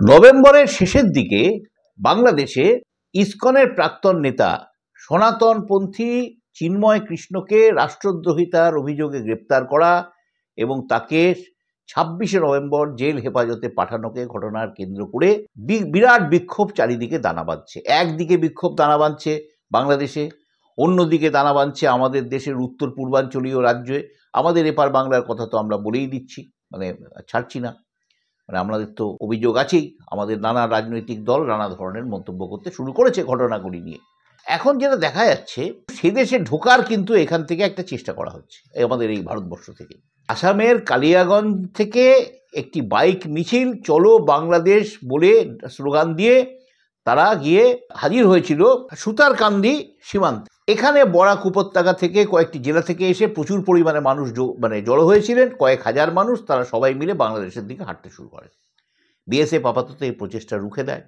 নভেম্বরের শেষের দিকে বাংলাদেশে ইসকনের প্রাক্তন নেতা সনাতনপন্থী চিন্ময় কৃষ্ণকে রাষ্ট্রদ্রোহিতার অভিযোগে গ্রেপ্তার করা এবং তাকে 26শে নভেম্বর জেল হেফাজতে পাঠানোকে ঘটনার কেন্দ্র করে বিরাট বিক্ষোভ চারিদিকে দানা বাঁধছে। একদিকে বিক্ষোভ দানা বাঁধছে বাংলাদেশে, অন্যদিকে দানা বাঁধছে আমাদের দেশের উত্তর পূর্বাঞ্চলীয় রাজ্যে। আমাদের এপার বাংলার কথা তো আমরা বলেই দিচ্ছি, মানে ছাড়ছি না। মানে আমাদের তো অভিযোগ আছেই, আমাদের নানা রাজনৈতিক দল নানা ধরনের মন্তব্য করতে শুরু করেছে ঘটনাগুলি নিয়ে। এখন যেটা দেখা যাচ্ছে, সে দেশে ঢোকার কিন্তু এখান থেকে একটা চেষ্টা করা হচ্ছে আমাদের এই ভারতবর্ষ থেকে। আসামের কালিয়াগঞ্জ থেকে একটি বাইক মিছিল চলো বাংলাদেশ বলে স্লোগান দিয়ে তারা গিয়ে হাজির হয়েছিল সুতারকান্দি সীমান্তে। এখানে বরাক উপত্যকা থেকে কয়েকটি জেলা থেকে এসে প্রচুর পরিমাণে মানুষ জড়ো হয়েছিলেন, কয়েক হাজার মানুষ। তারা সবাই মিলে বাংলাদেশের দিকে হাঁটতে শুরু করে। বিএসএফ আপাতত এই প্রচেষ্টা রুখে দেয়।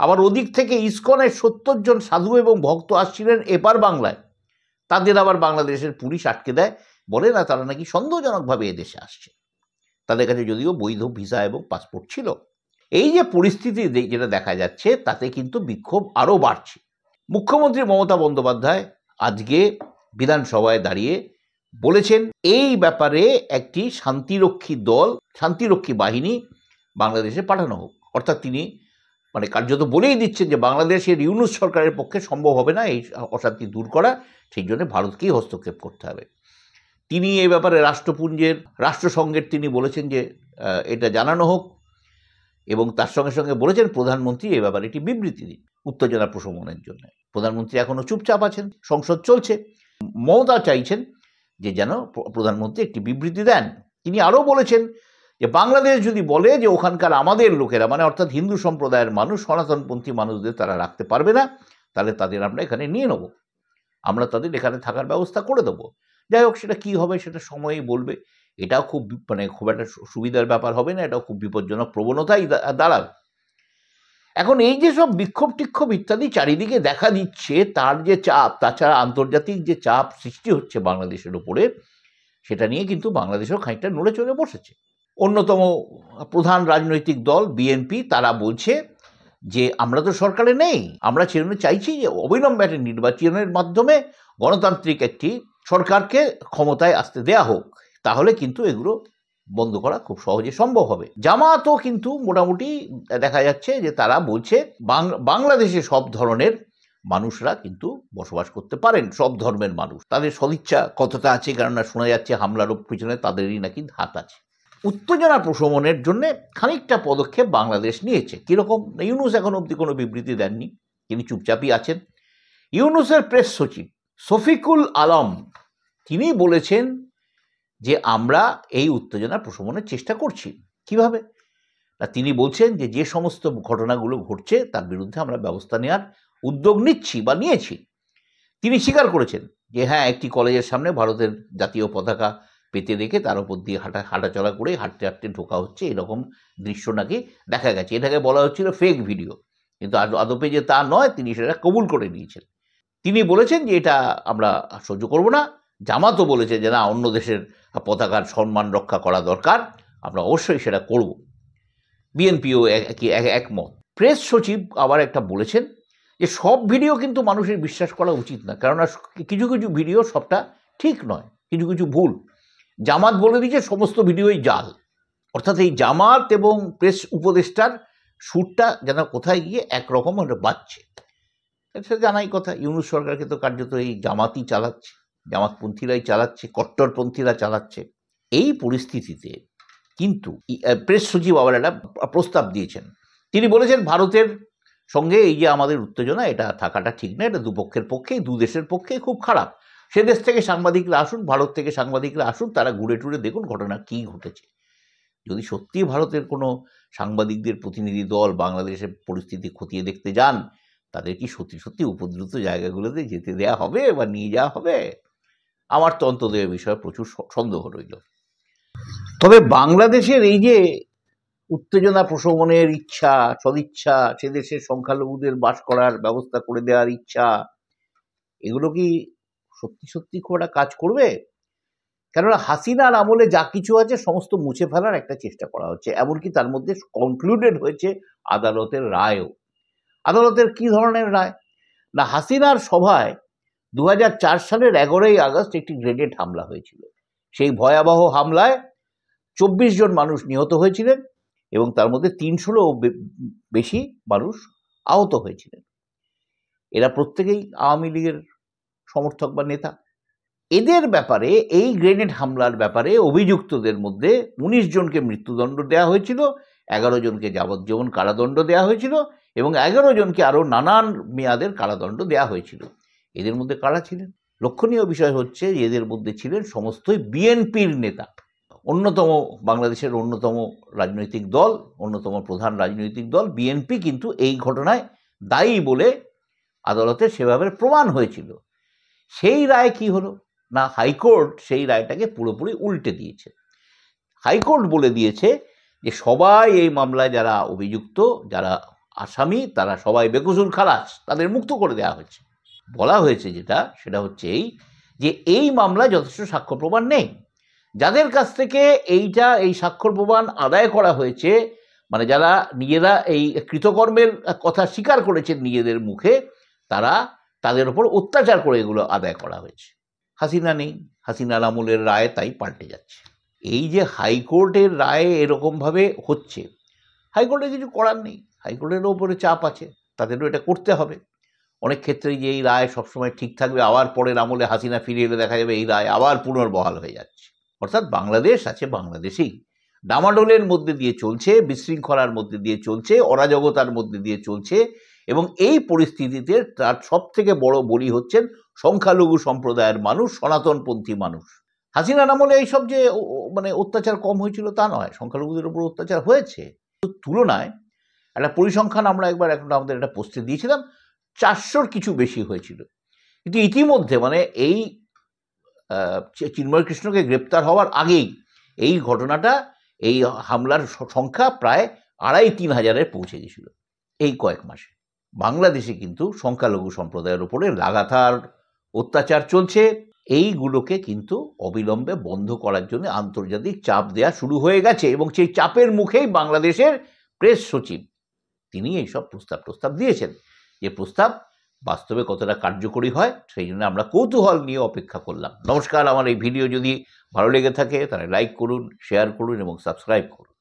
আবার ওদিক থেকে ইসকনের 70 জন সাধু এবং ভক্ত আসছিলেন এপার বাংলায়, তাদের আবার বাংলাদেশের পুলিশ আটকে দেয়, বলে না তারা নাকি সন্দেহজনকভাবে এদেশে আসছে। তাদের কাছে যদিও বৈধ ভিসা এবং পাসপোর্ট ছিল। এই যে পরিস্থিতি যেটা দেখা যাচ্ছে, তাতে কিন্তু বিক্ষোভ আরও বাড়ছে। মুখ্যমন্ত্রী মমতা বন্দ্যোপাধ্যায় আজকে বিধানসভায় দাঁড়িয়ে বলেছেন এই ব্যাপারে একটি শান্তিরক্ষী বাহিনী বাংলাদেশে পাঠানো হোক। অর্থাৎ তিনি মানে কার্যত বলেই দিচ্ছেন যে বাংলাদেশের ইউনূস সরকারের পক্ষে সম্ভব হবে না এই অশান্তি দূর করা, সেই জন্য ভারতকেই হস্তক্ষেপ করতে হবে। তিনি এই ব্যাপারে রাষ্ট্রসংঘের তিনি বলেছেন যে এটা জানানো হোক, এবং তার সঙ্গে সঙ্গে বলেছেন প্রধানমন্ত্রী এই ব্যাপারে একটি বিবৃতি দিন উত্তেজনা প্রশমনের জন্য। প্রধানমন্ত্রী এখনো চুপচাপ আছেন, সংসদ চলছে। মমতা চাইছেন যে যেন প্রধানমন্ত্রী একটি বিবৃতি দেন। তিনি আরও বলেছেন যে বাংলাদেশ যদি বলে যে ওখানকার আমাদের লোকেরা, মানে অর্থাৎ হিন্দু সম্প্রদায়ের মানুষ, সনাতনপন্থী মানুষদের তারা রাখতে পারবে না, তাহলে তাদের আমরা এখানে নিয়ে নেব, আমরা তাদের এখানে থাকার ব্যবস্থা করে দেবো। যাই হোক, সেটা কি হবে সেটা সময়ই বলবে। এটাও খুব একটা সুবিধার ব্যাপার হবে না, এটাও খুব বিপজ্জনক প্রবণতাই দাঁড়াবে। এখন এই যে সব বিক্ষোভ টিক্ষোভ ইত্যাদি চারিদিকে দেখা দিচ্ছে, তার যে চাপ, তাছাড়া আন্তর্জাতিক যে চাপ সৃষ্টি হচ্ছে বাংলাদেশের উপরে, সেটা নিয়ে কিন্তু বাংলাদেশও খানিকটা নড়ে চড়ে বসেছে। অন্যতম প্রধান রাজনৈতিক দল বিএনপি, তারা বলছে যে আমরা তো সরকারে নেই, আমরা চাইছি যে অবিলম্বে একটা নির্বাচনের মাধ্যমে গণতান্ত্রিক একটি সরকারকে ক্ষমতায় আসতে দেয়া হোক, তাহলে কিন্তু এগুলো বন্ধ করা খুব সহজে সম্ভব হবে। জামাতও কিন্তু মোটামুটি দেখা যাচ্ছে যে তারা বলছে বাংলাদেশে সব ধরনের মানুষরা কিন্তু বসবাস করতে পারেন, সব ধর্মের মানুষ। তাদের সদিচ্ছা কতটা আছে, কেননা শোনা যাচ্ছে হামলার পিছনে তাদেরই নাকি হাত আছে। উত্তেজনা প্রশমনের জন্য খানিকটা পদক্ষেপ বাংলাদেশ নিয়েছে। কীরকম? ইউনূস এখন অবধি কোনো বিবৃতি দেননি, তিনি চুপচাপই আছেন। ইউনূসের প্রেস সচিব শফিকুল আলম তিনি বলেছেন যে আমরা এই উত্তেজনা প্রশমনের চেষ্টা করছি। কিভাবে? তিনি বলছেন যে যে সমস্ত ঘটনাগুলো ঘটছে তার বিরুদ্ধে আমরা ব্যবস্থা নেওয়ার উদ্যোগ নিচ্ছি বা নিয়েছি। তিনি স্বীকার করেছেন যে হ্যাঁ, একটি কলেজের সামনে ভারতের জাতীয় পতাকা পেতে রেখে তার উপর দিয়ে হাঁটাচলা করে হাঁটতে হাঁটতে ঢোকা হচ্ছে, এরকম দৃশ্য নাকি দেখা গেছে। এটাকে বলা হচ্ছিল ফেক ভিডিও, কিন্তু আদপে যে তা নয় তিনি সেটা কবুল করে নিয়েছেন। তিনি বলেছেন যে এটা আমরা সহ্য করব না। জামাতও বলেছে যে না, অন্য দেশের পতাকার সম্মান রক্ষা করা দরকার, আমরা অবশ্যই সেটা করব। বিএনপিও একমত। প্রেস সচিব আবার একটা বলেছেন যে সব ভিডিও কিন্তু মানুষের বিশ্বাস করা উচিত না, কেননা কিছু কিছু ভিডিও সবটা ঠিক নয়, কিছু কিছু ভুল। জামাত বলে দিয়েছে সমস্ত ভিডিওই জাল। অর্থাৎ এই জামাত এবং প্রেস উপদেষ্টার সুরটা যেন কোথায় গিয়ে একরকম বাজছে। সেটা জানাই কথা, ইউনূস সরকারকে তো কার্যত এই জামাতই চালাচ্ছে, জামাতপন্থীরাই চালাচ্ছে, কট্টরপন্থীরা চালাচ্ছে। এই পরিস্থিতিতে কিন্তু প্রেস সচিব আবার একটা প্রস্তাব দিয়েছেন। তিনি বলেছেন ভারতের সঙ্গে এই যে আমাদের উত্তেজনা, এটা থাকাটা ঠিক না, এটা দুপক্ষের পক্ষেই, দু দেশের পক্ষেই খুব খারাপ। সে দেশ থেকে সাংবাদিকরা আসুন, ভারত থেকে সাংবাদিকরা আসুন, তারা ঘুরে টুরে দেখুন ঘটনা কী ঘটেছে। যদি সত্যি ভারতের কোনো সাংবাদিকদের প্রতিনিধি দল বাংলাদেশের পরিস্থিতি খতিয়ে দেখতে যান, তাদের কি সত্যি সত্যি উপদ্রুত জায়গাগুলোতে যেতে দেয়া হবে বা নিয়ে যাওয়া হবে? আমার তো অন্তত এ বিষয়ে প্রচুর সন্দেহ রইল। তবে বাংলাদেশের এই যে উত্তেজনা প্রশমনের ইচ্ছা, সদিচ্ছা, সে দেশের সংখ্যালঘুদের বাস করার ব্যবস্থা করে দেওয়ার ইচ্ছা, এগুলো কি সত্যি সত্যি খুব একটা কাজ করবে? কেননা হাসিনার আমলে যা কিছু আছে সমস্ত মুছে ফেলার একটা চেষ্টা করা হচ্ছে, এমনকি তার মধ্যে কনক্লুডেড হয়েছে আদালতের রায়ও। আদালতের কি ধরনের রায়? না, হাসিনার সভায় 2004 সালের 11ই আগস্ট একটি গ্রেনেড হামলা হয়েছিল। সেই ভয়াবহ হামলায় 24 জন মানুষ নিহত হয়েছিলেন এবং তার মধ্যে 300-ও বেশি মানুষ আহত হয়েছিলেন। এরা প্রত্যেকেই আওয়ামী লীগের সমর্থক বা নেতা। এদের ব্যাপারে, এই গ্রেনেড হামলার ব্যাপারে অভিযুক্তদের মধ্যে 19 জনকে মৃত্যুদণ্ড দেওয়া হয়েছিল, 11 জনকে যাবজ্জীবন কারাদণ্ড দেওয়া হয়েছিল এবং 11 জনকে আরও নানান মেয়াদের কারাদণ্ড দেওয়া হয়েছিল। এদের মধ্যে কারা ছিলেন? লক্ষণীয় বিষয় হচ্ছে এদের মধ্যে ছিলেন সমস্তই বিএনপির নেতা। বাংলাদেশের অন্যতম রাজনৈতিক দল, অন্যতম প্রধান রাজনৈতিক দল বিএনপি কিন্তু এই ঘটনায় দায়ী বলে আদালতে সেভাবে প্রমাণ হয়েছিল। সেই রায় কি হলো? না, হাইকোর্ট সেই রায়টাকে পুরোপুরি উল্টে দিয়েছে। হাইকোর্ট বলে দিয়েছে যে সবাই এই মামলায় যারা অভিযুক্ত, যারা আসামি, তারা সবাই বেকসুর খালাস, তাদের মুক্ত করে দেওয়া হয়েছে। বলা হয়েছে সেটা হচ্ছে যে এই মামলায় যথেষ্ট সাক্ষ্য প্রমাণ নেই। যাদের কাছ থেকে এই সাক্ষ্য প্রমাণ আদায় করা হয়েছে, মানে যারা নিজেরা এই কৃতকর্মের কথা স্বীকার করেছেন নিজেদের মুখে, তাদের উপর অত্যাচার করে এগুলো আদায় করা হয়েছে। হাসিনা নেই, হাসিনার আমলের রায় তাই পাল্টে যাচ্ছে। এই যে হাইকোর্টের রায় এরকমভাবে হচ্ছে, হাইকোর্টে কিছু করার নেই, হাইকোর্টের ওপরে চাপ আছে, তাদেরও এটা করতে হবে। অনেক ক্ষেত্রেই যে এই রায় সবসময় ঠিক থাকবে, আবার পরের আমলে হাসিনা ফিরে এলে দেখা যাবে এই রায় আবার পুনর্বহাল হয়ে যাচ্ছে। অর্থাৎ বাংলাদেশ আছে বাংলাদেশেই, ডামাডোলের মধ্যে দিয়ে চলছে, বিশৃঙ্খলার মধ্যে দিয়ে চলছে, অরাজকতার মধ্যে দিয়ে চলছে এবং এই পরিস্থিতিতে তার সব থেকে বড় বলি হচ্ছেন সংখ্যালঘু সম্প্রদায়ের মানুষ, সনাতনপন্থী মানুষ। হাসিনার আমলে এইসব যে মানে অত্যাচার কম হয়েছিল তা নয়, সংখ্যালঘুদের উপর অত্যাচার হয়েছে। তুলনায় একটা পরিসংখ্যান আমরা এখন আমাদের একটা পোস্টে দিয়েছিলাম, 400-র কিছু বেশি হয়েছিল। কিন্তু ইতিমধ্যে মানে এই চিন্ময় কৃষ্ণকে গ্রেপ্তার হওয়ার আগেই এই ঘটনাটা, এই হামলার সংখ্যা প্রায় 2,500-3 হাজারে পৌঁছে গেছিল এই কয়েক মাসে। বাংলাদেশে কিন্তু সংখ্যালঘু সম্প্রদায়ের উপরে লাগাতার অত্যাচার চলছে। এইগুলোকে কিন্তু অবিলম্বে বন্ধ করার জন্য আন্তর্জাতিক চাপ দেওয়া শুরু হয়ে গেছে এবং সেই চাপের মুখেই বাংলাদেশের প্রেস সচিব তিনি এইসব প্রস্তাব দিয়েছেন। যে প্রস্তাব বাস্তবে কতটা কার্যকরী হয় সেই জন্য আমরা কৌতূহল নিয়ে অপেক্ষা করলাম। নমস্কার, আমার এই ভিডিও যদি ভালো লেগে থাকে তাহলে লাইক করুন, শেয়ার করুন এবং সাবস্ক্রাইব করুন।